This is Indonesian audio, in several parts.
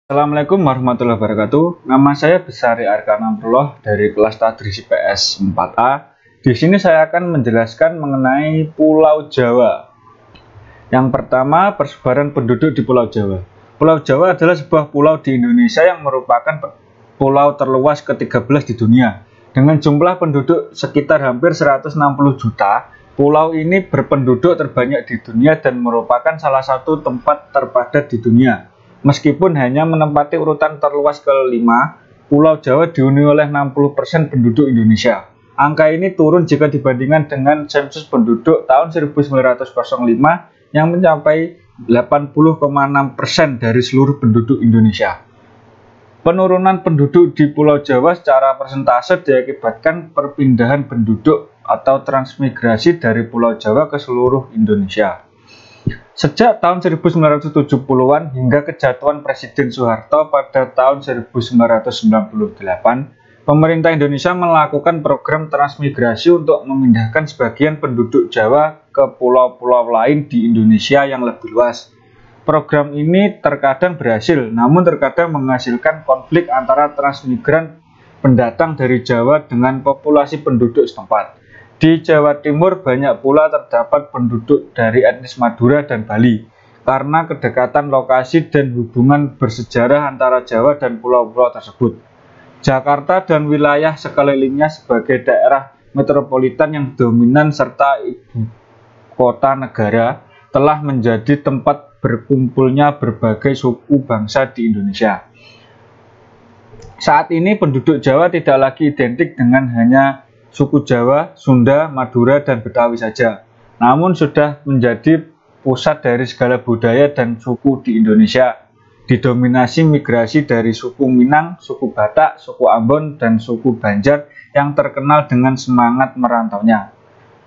Assalamualaikum warahmatullahi wabarakatuh. Nama saya Besari Arkanamrullah dari kelas Tadris IPS 4A. Di sini saya akan menjelaskan mengenai Pulau Jawa. Yang pertama, persebaran penduduk di Pulau Jawa. Pulau Jawa adalah sebuah pulau di Indonesia yang merupakan pulau terluas ke-13 di dunia. Dengan jumlah penduduk sekitar hampir 160 juta, pulau ini berpenduduk terbanyak di dunia dan merupakan salah satu tempat terpadat di dunia. Meskipun hanya menempati urutan terluas ke-5, Pulau Jawa dihuni oleh 60% penduduk Indonesia. Angka ini turun jika dibandingkan dengan sensus penduduk tahun 1905 yang mencapai 80,6% dari seluruh penduduk Indonesia. Penurunan penduduk di Pulau Jawa secara persentase diakibatkan perpindahan penduduk atau transmigrasi dari Pulau Jawa ke seluruh Indonesia. Sejak tahun 1970-an hingga kejatuhan Presiden Soeharto pada tahun 1998, pemerintah Indonesia melakukan program transmigrasi untuk memindahkan sebagian penduduk Jawa ke pulau-pulau lain di Indonesia yang lebih luas. Program ini terkadang berhasil, namun terkadang menghasilkan konflik antara transmigran pendatang dari Jawa dengan populasi penduduk setempat. Di Jawa Timur banyak pula terdapat penduduk dari etnis Madura dan Bali. Karena kedekatan lokasi dan hubungan bersejarah antara Jawa dan pulau-pulau tersebut, Jakarta dan wilayah sekelilingnya sebagai daerah metropolitan yang dominan serta ibu kota negara telah menjadi tempat berkumpulnya berbagai suku bangsa di Indonesia. Saat ini penduduk Jawa tidak lagi identik dengan hanya suku Jawa, Sunda, Madura, dan Betawi saja, namun sudah menjadi pusat dari segala budaya dan suku di Indonesia, didominasi migrasi dari suku Minang, suku Batak, suku Ambon, dan suku Banjar yang terkenal dengan semangat merantaunya.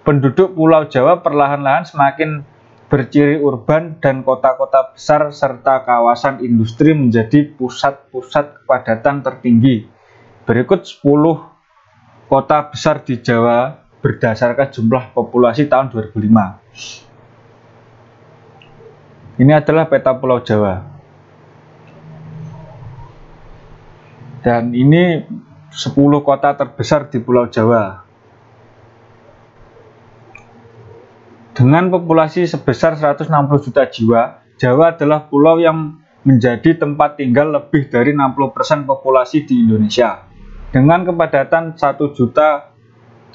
Penduduk Pulau Jawa perlahan-lahan semakin berciri urban dan kota-kota besar serta kawasan industri menjadi pusat-pusat kepadatan tertinggi. Berikut 10 kota besar di Jawa berdasarkan jumlah populasi tahun 2005. Ini adalah peta Pulau Jawa. Dan ini 10 kota terbesar di Pulau Jawa. Dengan populasi sebesar 160 juta jiwa, Jawa adalah pulau yang menjadi tempat tinggal lebih dari 60% populasi di Indonesia. Dengan kepadatan 1.317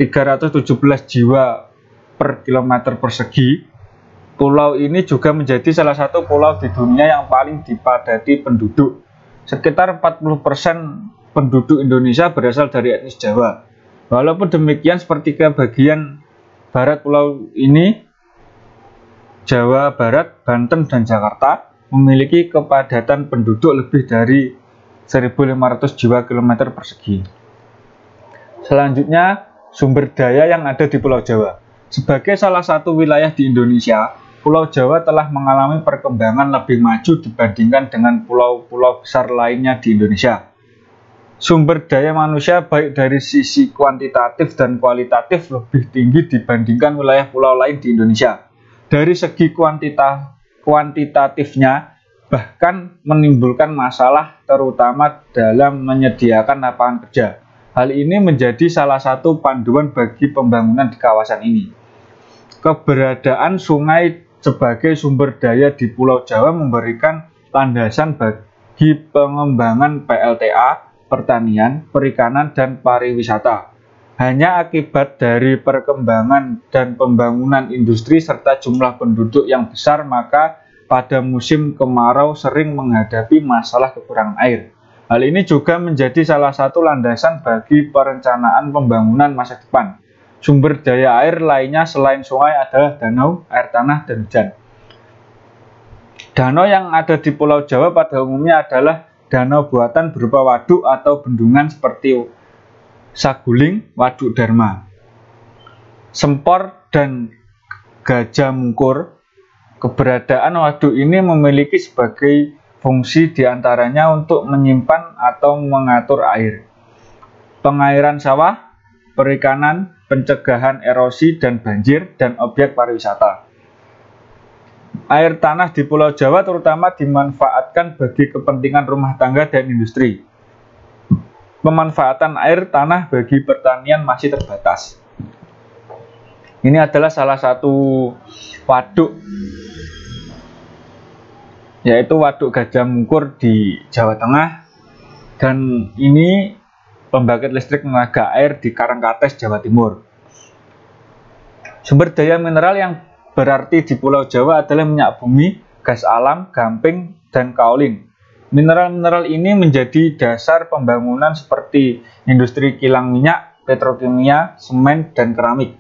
jiwa per kilometer persegi, pulau ini juga menjadi salah satu pulau di dunia yang paling dipadati penduduk. Sekitar 40% penduduk Indonesia berasal dari etnis Jawa. Walaupun demikian, sepertiga bagian barat pulau ini, Jawa Barat, Banten, dan Jakarta, memiliki kepadatan penduduk lebih dari 1.500 jiwa kilometer persegi. Selanjutnya, sumber daya yang ada di Pulau Jawa. Sebagai salah satu wilayah di Indonesia, Pulau Jawa telah mengalami perkembangan lebih maju dibandingkan dengan pulau-pulau besar lainnya di Indonesia. Sumber daya manusia baik dari sisi kuantitatif dan kualitatif lebih tinggi dibandingkan wilayah pulau lain di Indonesia. Dari segi kuantitatifnya, bahkan menimbulkan masalah terutama dalam menyediakan lapangan kerja. Hal ini menjadi salah satu panduan bagi pembangunan di kawasan ini. Keberadaan sungai sebagai sumber daya di Pulau Jawa memberikan landasan bagi pengembangan PLTA, pertanian, perikanan, dan pariwisata. Hanya akibat dari perkembangan dan pembangunan industri serta jumlah penduduk yang besar, maka pada musim kemarau sering menghadapi masalah kekurangan air. Hal ini juga menjadi salah satu landasan bagi perencanaan pembangunan masa depan. Sumber daya air lainnya selain sungai adalah danau, air tanah, dan hujan. Danau yang ada di Pulau Jawa pada umumnya adalah danau buatan berupa waduk atau bendungan seperti Saguling, Waduk Dharma, Sempor, dan Gajah Mungkur. Keberadaan waduk ini memiliki sebagai fungsi diantaranya untuk menyimpan atau mengatur air, pengairan sawah, perikanan, pencegahan erosi dan banjir, dan objek pariwisata. Air tanah di Pulau Jawa terutama dimanfaatkan bagi kepentingan rumah tangga dan industri. Pemanfaatan air tanah bagi pertanian masih terbatas. Ini adalah salah satu waduk, yaitu Waduk Gajah Mungkur di Jawa Tengah, dan ini pembangkit listrik tenaga air di Karangkates, Jawa Timur. Sumber daya mineral yang berarti di Pulau Jawa adalah minyak bumi, gas alam, gamping, dan kaolin. Mineral-mineral ini menjadi dasar pembangunan seperti industri kilang minyak, petrokimia, semen, dan keramik.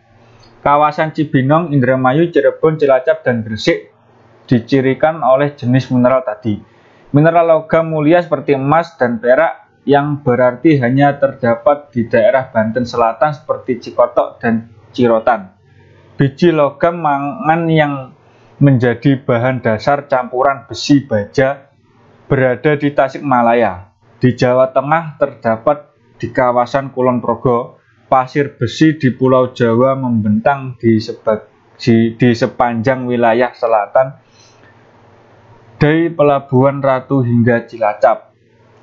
Kawasan Cibinong, Indramayu, Cirebon, Cilacap, dan Gresik dicirikan oleh jenis mineral tadi. Mineral logam mulia seperti emas dan perak yang berarti hanya terdapat di daerah Banten Selatan seperti Cikotok dan Cirotan. Biji logam mangan yang menjadi bahan dasar campuran besi baja berada di Tasikmalaya. Di Jawa Tengah terdapat di kawasan Kulon Progo. Pasir besi di Pulau Jawa membentang di sepanjang wilayah selatan dari Pelabuhan Ratu hingga Cilacap.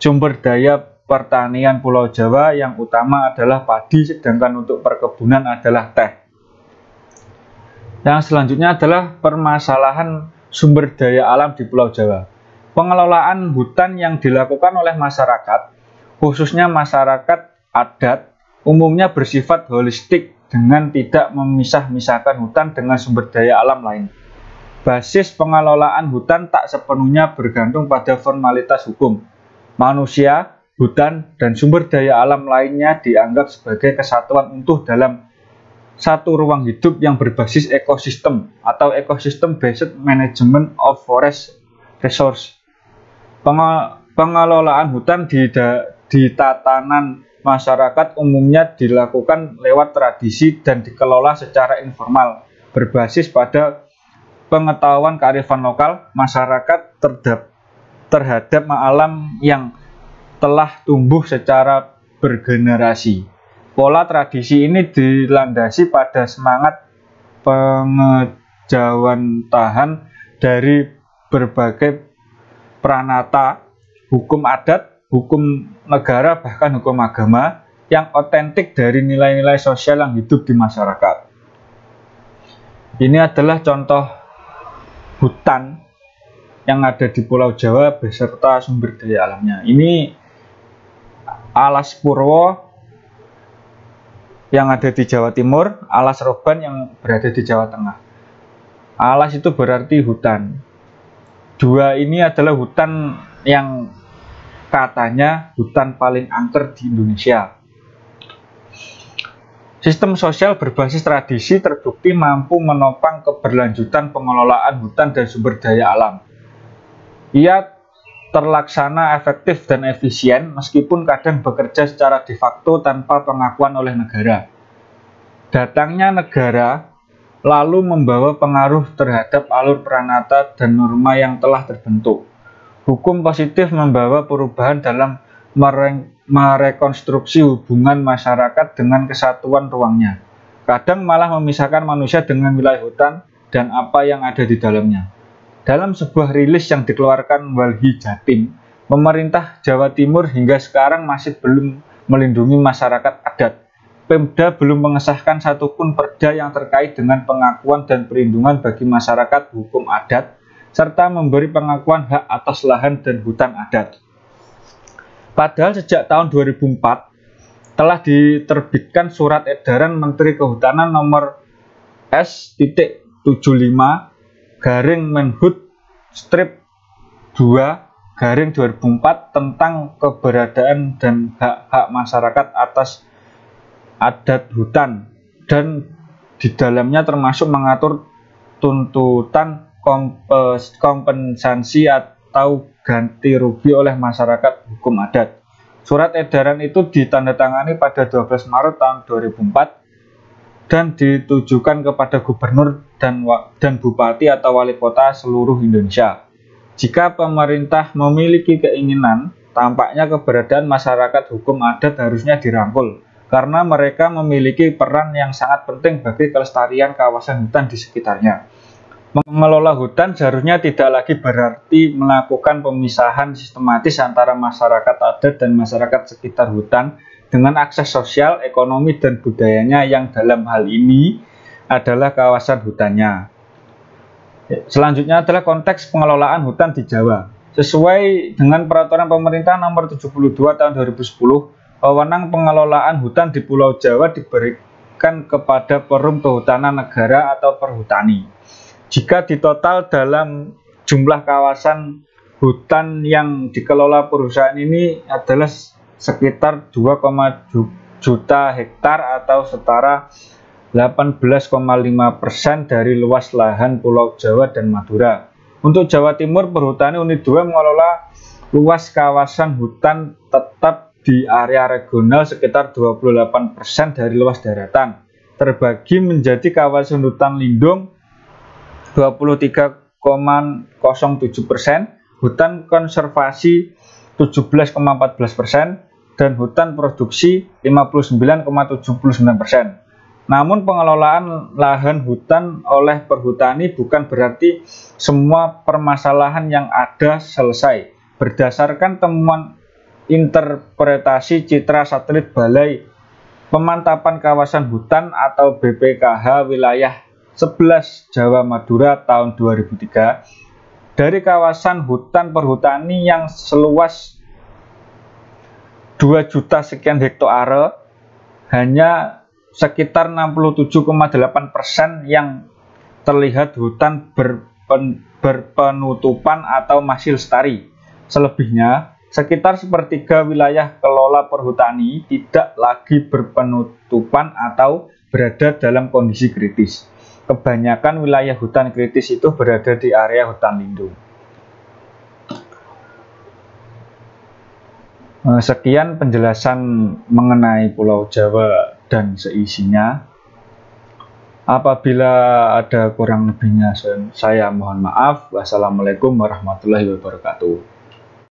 Sumber daya pertanian Pulau Jawa yang utama adalah padi, sedangkan untuk perkebunan adalah teh. Yang selanjutnya adalah permasalahan sumber daya alam di Pulau Jawa. Pengelolaan hutan yang dilakukan oleh masyarakat, khususnya masyarakat adat, umumnya bersifat holistik dengan tidak memisah-misahkan hutan dengan sumber daya alam lain. Basis pengelolaan hutan tak sepenuhnya bergantung pada formalitas hukum. Manusia, hutan, dan sumber daya alam lainnya dianggap sebagai kesatuan utuh dalam satu ruang hidup yang berbasis ekosistem atau Ecosystem Based Management of Forest Resource. Pengelolaan hutan di tatanan masyarakat umumnya dilakukan lewat tradisi dan dikelola secara informal, berbasis pada pengetahuan kearifan lokal masyarakat terhadap alam yang telah tumbuh secara bergenerasi. Pola tradisi ini dilandasi pada semangat pengejawantahan dari berbagai pranata, hukum adat, hukum negara, bahkan hukum agama yang otentik dari nilai-nilai sosial yang hidup di masyarakat. Ini adalah contoh hutan yang ada di Pulau Jawa beserta sumber daya alamnya. Ini Alas Purwo yang ada di Jawa Timur, Alas Roban yang berada di Jawa Tengah. Alas itu berarti hutan. Dua ini adalah hutan yang katanya hutan paling angker di Indonesia. Sistem sosial berbasis tradisi terbukti mampu menopang keberlanjutan pengelolaan hutan dan sumber daya alam. Ia terlaksana efektif dan efisien meskipun kadang bekerja secara de facto tanpa pengakuan oleh negara. Datangnya negara lalu membawa pengaruh terhadap alur pranata dan norma yang telah terbentuk. Hukum positif membawa perubahan dalam merekonstruksi hubungan masyarakat dengan kesatuan ruangnya. Kadang malah memisahkan manusia dengan wilayah hutan dan apa yang ada di dalamnya. Dalam sebuah rilis yang dikeluarkan Walhi Jatim, pemerintah Jawa Timur hingga sekarang masih belum melindungi masyarakat adat. Pemda belum mengesahkan satupun perda yang terkait dengan pengakuan dan perlindungan bagi masyarakat hukum adat, serta memberi pengakuan hak atas lahan dan hutan adat. Padahal sejak tahun 2004 telah diterbitkan surat edaran Menteri Kehutanan nomor S.75/Menhub/2/2004 tentang keberadaan dan hak-hak masyarakat atas adat hutan, dan di dalamnya termasuk mengatur tuntutan kompensasi atau ganti rugi oleh masyarakat hukum adat. Surat edaran itu ditandatangani pada 12 Maret tahun 2004 dan ditujukan kepada gubernur dan bupati atau wali kota seluruh Indonesia. Jika pemerintah memiliki keinginan, tampaknya keberadaan masyarakat hukum adat harusnya dirangkul, karena mereka memiliki peran yang sangat penting bagi kelestarian kawasan hutan di sekitarnya. Mengelola hutan seharusnya tidak lagi berarti melakukan pemisahan sistematis antara masyarakat adat dan masyarakat sekitar hutan dengan akses sosial, ekonomi, dan budayanya yang dalam hal ini adalah kawasan hutannya. Selanjutnya adalah konteks pengelolaan hutan di Jawa. Sesuai dengan peraturan pemerintah nomor 72 tahun 2010, wewenang pengelolaan hutan di Pulau Jawa diberikan kepada Perum Kehutanan Negara atau Perhutani. Jika ditotal dalam jumlah kawasan hutan yang dikelola perusahaan ini adalah sekitar 2,2 juta hektar atau setara 18,5% dari luas lahan Pulau Jawa dan Madura. Untuk Jawa Timur, Perhutani Unit 2 mengelola luas kawasan hutan tetap di area regional sekitar 28% dari luas daratan, terbagi menjadi kawasan hutan lindung 23,07%, hutan konservasi 17,14%, dan hutan produksi 59,79%. Namun pengelolaan lahan hutan oleh perhutani bukan berarti semua permasalahan yang ada selesai. Berdasarkan temuan interpretasi citra satelit Balai Pemantapan Kawasan Hutan atau BPKH wilayah 11 Jawa Madura tahun 2003, dari kawasan hutan perhutani yang seluas 2 juta sekian hektare, hanya sekitar 67,8% yang terlihat hutan berpenutupan atau masih lestari. Selebihnya, sekitar sepertiga wilayah kelola perhutani tidak lagi berpenutupan atau berada dalam kondisi kritis. Kebanyakan wilayah hutan kritis itu berada di area hutan lindung. Sekian penjelasan mengenai Pulau Jawa dan seisinya. Apabila ada kurang lebihnya, saya mohon maaf. Wassalamualaikum warahmatullahi wabarakatuh.